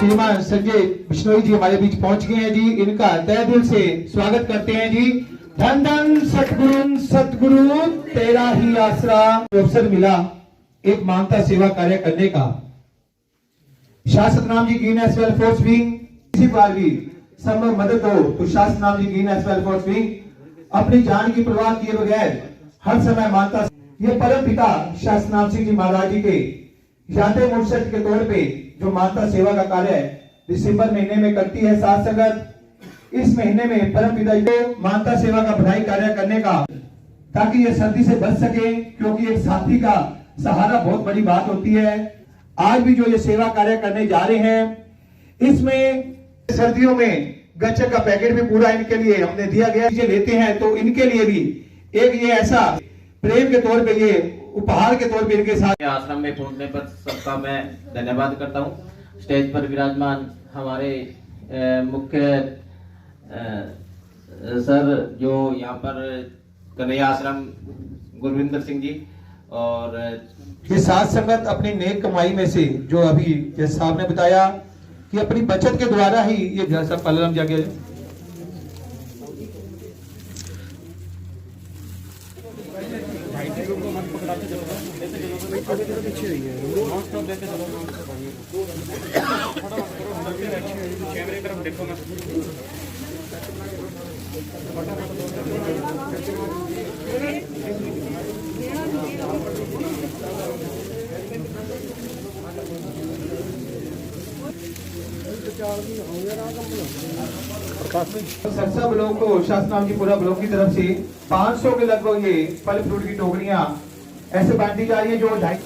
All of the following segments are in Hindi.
श्रीमान संजय बिश्नोई जी हमारे बीच पहुंच गए हैं जी। इनका तहे दिल से स्वागत करते हैं जी। धन धन सतगुरु सतगुरु तेरा ही आसरा। अवसर मिला एक मानवता सेवा कार्य करने का। Shah Satnam ji green S welfare wing किसी बार भी संभव मदद हो तो Shah Satnam ji green S welfare wing अपनी जान की परवाह किए बगैर हर समय मानता। ये परम पिता शाह सतनाम सिंह जी महाराज जी के यादे मुर्शद के तौर पे जो मानवता सेवा का कार्य दिसंबर महीने में करती है साथ संगत। इस महीने में परम पिता को मानवता सेवा का बढ़ाई कार्य करने का, ताकि ये सर्दी से बच सके, क्योंकि एक साथी का सहारा बहुत बड़ी बात होती है। आज भी जो ये सेवा कार्य करने जा रहे हैं, इसमें सर्दियों में गच्चक का पैकेट भी पूरा इनके लिए हमने दिया गया। ये लेते हैं तो इनके लिए भी एक ये ऐसा प्रेम के तौर पे, ये उपहार के तौर पे इनके साथ आश्रम में पहुंचने पर सबका मैं धन्यवाद करता हूं। स्टेज पर विराजमान हमारे मुख्य सर जो यहाँ पर कन्हैया आश्रम गुरविंदर सिंह जी, और ये साथ संगत अपनी नेक कमाई में से जो अभी जैसे साहब ने बताया कि अपनी बचत के द्वारा ही ये घर सब पलरम जगह सरसा ब्लॉक को शासनाम की पूरा ब्लॉक की तरफ से 500 के लगभग ये फल फ्रूट की टोकरियां ऐसे बांटी जा रही है जो 2.5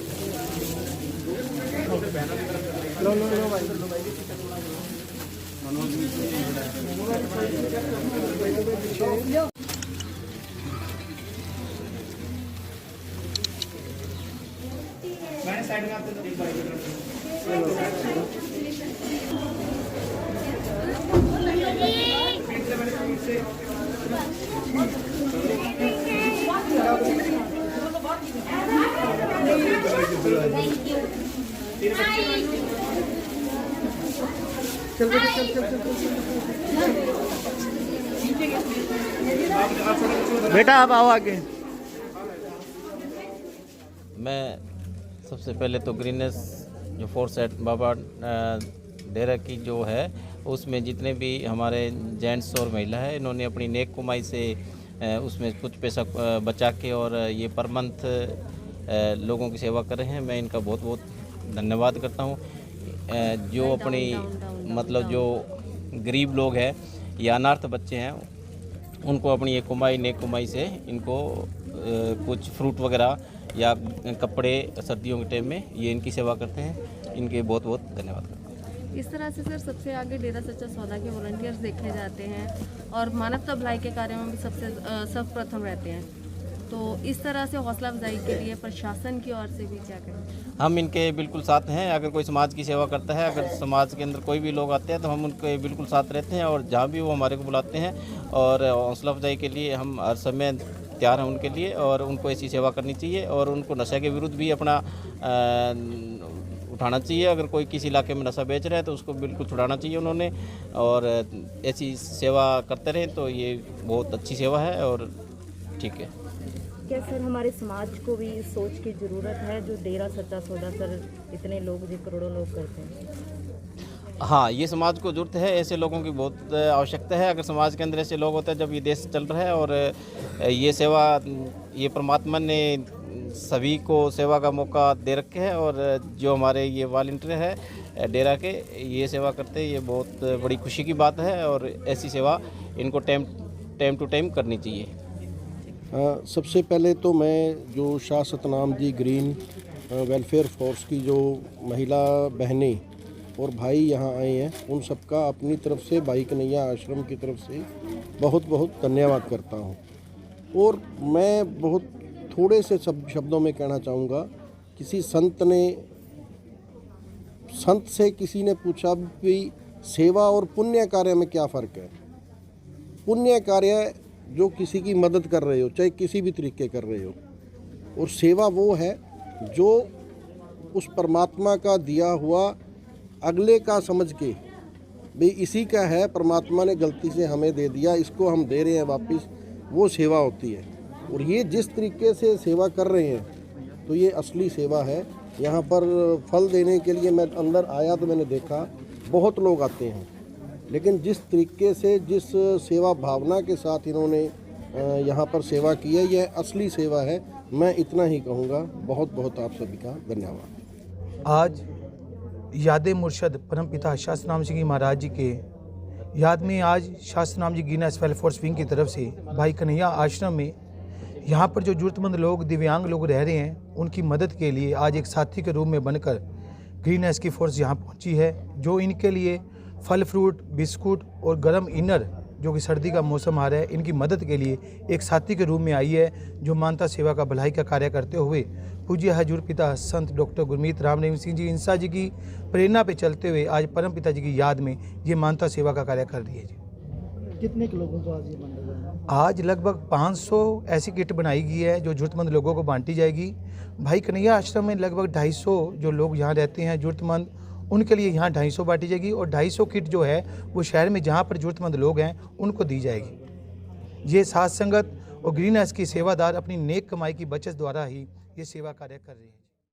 बेटा आप आओ आगे। मैं सबसे पहले तो ग्रीनेस जो फोर्स एट बाबा डेरा की जो है उसमें जितने भी हमारे जेंट्स और महिला है, इन्होंने अपनी नेक कमाई से उसमें कुछ पैसा बचा के और ये पर मंथ लोगों की सेवा कर रहे हैं। मैं इनका बहुत बहुत धन्यवाद करता हूँ। जो अपनी मतलब जो गरीब लोग हैं या अनाथ बच्चे हैं, उनको अपनी ये कमाई नेक कमाई से इनको कुछ फ्रूट वगैरह या कपड़े सर्दियों के टाइम में ये इनकी सेवा करते हैं। इनके बहुत बहुत धन्यवाद करते हैं। इस तरह से सर सबसे आगे डेरा सच्चा सौदा के वॉलंटियर्स देखे जाते हैं और मानवता भलाई के कार्यों में भी सबसे सर्वप्रथम रहते हैं। तो इस तरह से हौसला अफजाई के लिए प्रशासन की ओर से भी क्या करें? हम इनके बिल्कुल साथ हैं। अगर कोई समाज की सेवा करता है, अगर समाज के अंदर कोई भी लोग आते हैं तो हम उनके बिल्कुल साथ रहते हैं, और जहाँ भी वो हमारे को बुलाते हैं और हौसला अफजाई के लिए हम हर समय तैयार हैं उनके लिए। और उनको ऐसी सेवा करनी चाहिए और उनको नशे के विरुद्ध भी अपना उठाना चाहिए। अगर कोई किसी इलाके में नशा बेच रहा है तो उसको बिल्कुल छुड़ाना चाहिए उन्होंने, और ऐसी सेवा करते रहें तो ये बहुत अच्छी सेवा है और ठीक है। क्या सर हमारे समाज को भी इस सोच की ज़रूरत है जो डेरा सच्चा सौदा सर इतने लोग जो करोड़ों लोग करते हैं? हाँ, ये समाज को ज़रूरत है, ऐसे लोगों की बहुत आवश्यकता है। अगर समाज के अंदर ऐसे लोग होते हैं, जब ये देश चल रहा है, और ये सेवा ये परमात्मा ने सभी को सेवा का मौका दे रखे है, और जो हमारे ये वॉलंटियर है डेरा के ये सेवा करते हैं, ये बहुत बड़ी खुशी की बात है। और ऐसी सेवा इनको टाइम टू टाइम करनी चाहिए। सबसे पहले तो मैं जो Shah Satnam ji green welfare force की जो महिला बहनें और भाई यहाँ आए हैं, उन सबका अपनी तरफ से भाई कन्हैया आश्रम की तरफ से बहुत बहुत धन्यवाद करता हूँ। और मैं बहुत थोड़े से शब्दों में कहना चाहूँगा, किसी संत से किसी ने पूछा भी सेवा और पुण्य कार्य में क्या फ़र्क है। पुण्य कार्य जो किसी की मदद कर रहे हो, चाहे किसी भी तरीके कर रहे हो, और सेवा वो है जो उस परमात्मा का दिया हुआ अगले का समझ के भाई इसी का है, परमात्मा ने गलती से हमें दे दिया, इसको हम दे रहे हैं वापस, वो सेवा होती है। और ये जिस तरीके से सेवा कर रहे हैं तो ये असली सेवा है। यहाँ पर फल देने के लिए मैं अंदर आया तो मैंने देखा बहुत लोग आते हैं, लेकिन जिस तरीके से जिस सेवा भावना के साथ इन्होंने यहाँ पर सेवा की है, यह असली सेवा है। मैं इतना ही कहूँगा। बहुत बहुत आप सभी का धन्यवाद। आज याद मुर्शद परमपिता शास्त्रनाम जी महाराज जी के याद में आज शास्त्रनाम जी गिरनास वेलफेयर विंग की तरफ से भाई कन्हैया आश्रम में यहाँ पर जो ज़रूरतमंद लोग, दिव्यांग लोग रह रहे हैं, उनकी मदद के लिए आज एक साथी के रूप में बनकर ग्रीननेस की फोर्स यहाँ पहुँची है, जो इनके लिए फल फ्रूट, बिस्कुट और गर्म इनर, जो कि सर्दी का मौसम आ रहा है, इनकी मदद के लिए एक साथी के रूप में आई है, जो मानवता सेवा का भलाई का कार्य करते हुए पूज्य हजूर पिता संत डॉक्टर गुरमीत राम रहीम सिंह जी इंसा जी की प्रेरणा पे चलते हुए आज परम पिता जी की याद में ये मानवता सेवा का कार्य कर रही है जी। कितने के लोगों को आज ये बंटा जाएगा? आज लगभग 500 ऐसी किट बनाई गई है जो ज़रूरतमंद लोगों को बांटी जाएगी। भाई कन्हैया आश्रम में लगभग 250 जो लोग यहाँ रहते हैं ज़रूरतमंद, उनके लिए यहाँ 250 बांटी जाएगी और 250 किट जो है वो शहर में जहाँ पर ज़रूरतमंद लोग हैं उनको दी जाएगी। ये साथ संगत और ग्रीननेस की सेवादार अपनी नेक कमाई की बचत द्वारा ही ये सेवा कार्य कर रही है।